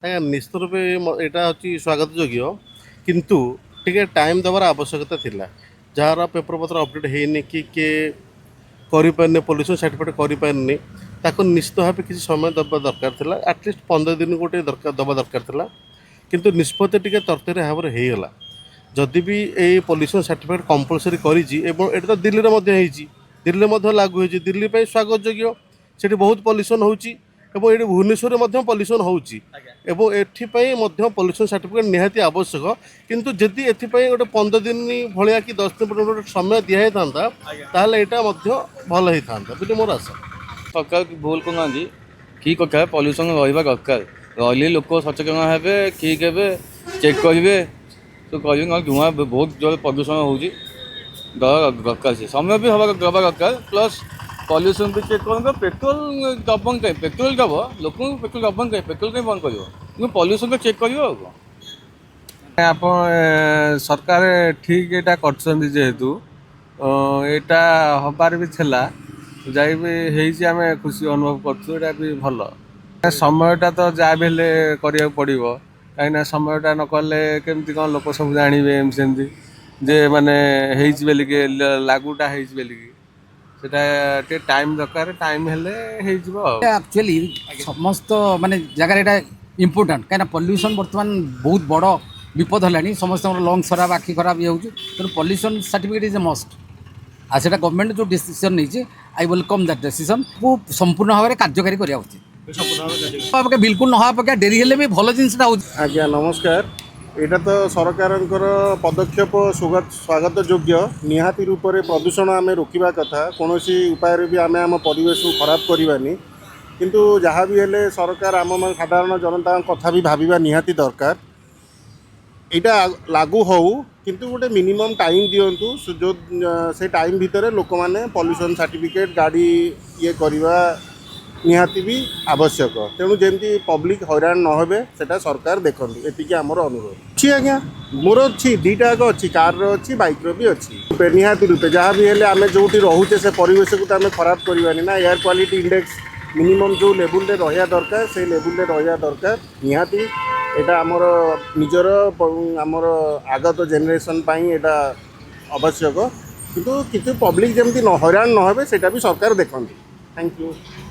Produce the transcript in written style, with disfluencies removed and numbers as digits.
ଆଜ୍ଞା ନିଶ୍ଚିତ ରୂପେ ଏଇଟା ହେଉଛି ସ୍ୱାଗତ ଯୋଗ୍ୟ କିନ୍ତୁ ଟିକେ ଟାଇମ୍ ଦେବାର ଆବଶ୍ୟକତା ଥିଲା। ଯାହାର ପେପର ପତ୍ର ଅପଡ଼େଟ୍ ହେଇନି କି କିଏ କରିପାରିନି ପଲ୍ୟୁସନ୍ ସାର୍ଟିଫିକେଟ୍ କରିପାରିନି ତାକୁ ନିଶ୍ଚିତ ଭାବେ କିଛି ସମୟ ଦେବା ଦରକାର ଥିଲା। ଆଟଲିଷ୍ଟ 15 ଦିନ ଗୋଟେ ଦେବା ଦରକାର ଥିଲା କିନ୍ତୁ ନିଷ୍ପତ୍ତି ଟିକେ ତରତରିଆ ଭାବରେ ହେଇଗଲା। ଯଦି ବି ଏଇ ପଲ୍ୟୁସନ୍ ସାର୍ଟିଫିକେଟ୍ କମ୍ପଲସରି କରିଛି ଏବଂ ଏଇଟା ତ ଦିଲ୍ଲୀରେ ମଧ୍ୟ ହେଇଛି, ଦିଲ୍ଲୀରେ ମଧ୍ୟ ଲାଗୁ ହେଇଛି, ଦିଲ୍ଲୀ ପାଇଁ ସ୍ୱାଗତ ଯୋଗ୍ୟ। ସେଠି ବହୁତ ପଲ୍ୟୁସନ୍ ହେଉଛି ଏବଂ ଏଠି ଭୁବନେଶ୍ୱରରେ ମଧ୍ୟ ପଲ୍ୟୁସନ୍ ହେଉଛି ଏବଂ ଏଥିପାଇଁ ମଧ୍ୟ ପଲ୍ୟୁସନ୍ ସାର୍ଟିଫିକେଟ୍ ନିହାତି ଆବଶ୍ୟକ। କିନ୍ତୁ ଯଦି ଏଥିପାଇଁ ଗୋଟେ 15 ଦିନ ଭଳିଆ କି 10 ଦିନ ପର୍ଯ୍ୟନ୍ତ ଗୋଟେ ସମୟ ଦିଆହେଇଥାନ୍ତା ତାହେଲେ ଏଇଟା ମଧ୍ୟ ଭଲ ହେଇଥାନ୍ତା ବୋଲି ମୋର ଆଶା। सरकार भूल करूँ ठीक कथा पल्यूसन रहा दरकार रही लोक सचेतन हे ठीक हे चेक करेंगे तो करेंगे ना धुआं बहुत जोर प्रदूषण दरकार से समय भी हवा दबा दरकार प्लस पल्यूसन भी चेक करेंगे पेट्रोल दबंग कहीं पेट्रोल दब लोक पेट्रोल दबंग कहीं पेट्रोल कहीं बंद कर पल्यूसन तो चेक कर ଆପଣ ସରକାର ଠିକ୍ ଏଇଟା କରିଛନ୍ତି ଯେହେତୁ ଏଇଟା ହବାର ବି ଥିଲା ଯାଇ ବି ହେଇଛି ଆମେ ଖୁସି ଅନୁଭବ କରୁଛୁ ଏଇଟା ବି ଭଲ ସମୟଟା ତ ଯାହା ବି ହେଲେ କରିବାକୁ ପଡ଼ିବ କାହିଁକିନା ସମୟଟା ନ କଲେ କେମିତି କ'ଣ ଲୋକ ସବୁ ଜାଣିବେ ଏମିତି ସେମିତି ଯେ ମାନେ ହେଇଛି ବୋଲିକି ଲାଗୁଟା ହେଇଛି ବୋଲିକି ସେଟା ଟିକେ ଟାଇମ୍ ଦରକାର ଟାଇମ୍ ହେଲେ ହେଇଯିବ ଆଉ एक्चुअली समस्त माने जगह एटा इम्पोर्टाट कहीं पल्यूसन बर्तमान बहुत बड़ विपद है समस्त लंग्स खराब आखि खराब ये तेणु pollution certificate is a must आ से गवर्नमेंट जो डिसीजन नहीं आई वेलकम दैट डिसीजन को संपूर्ण भाव में कार्यकारी करा उचित बिल्कुल नवा अपेक्षा डेरी हेले भी भल जिनसा हो। आज्ञा नमस्कार। एटा तो सरकारଙ୍କର पदक्षेप स्वागत योग्य निहाती रूप से प्रदूषण आम रोकवा कथा कौन उपाय भी आम आम परिवेश को खराब करवानी किंतु जहाँ भी हेले सरकार आम साधारण जनता कथा भी भाविबा निहाती दरकार। एटा लागू हो किंतु गोटे मिनिमम टाइम दिंतु जो से टाइम भितर लोक मैंने पल्यूसन सर्टिफिकेट गाड़ी ये करवा निहाती भी आवश्यक तेणु जमी पब्लिक हैरान न हे सेटा सरकार देखु ये आमर अनुरोध अच्छी। आज्ञा मोर अच्छी दुईटा आग अच्छी कार अच्छी बाइक भी अच्छी निहाती रूपे जहाँ भी हेले आम जो रोचे से परिवेश को तो आम खराब करवानी ना एयर क्वालिटी इंडेक्स मिनिमम जो लेवल रहा दरकार से लेवल रहा दरकार निहाती एटा आमर निजर आमर आगत जेनेरेशन एटा आवश्यक किंतु पब्लिक जमी हैरान न हे सेटा भी सरकार देखते। Thank you.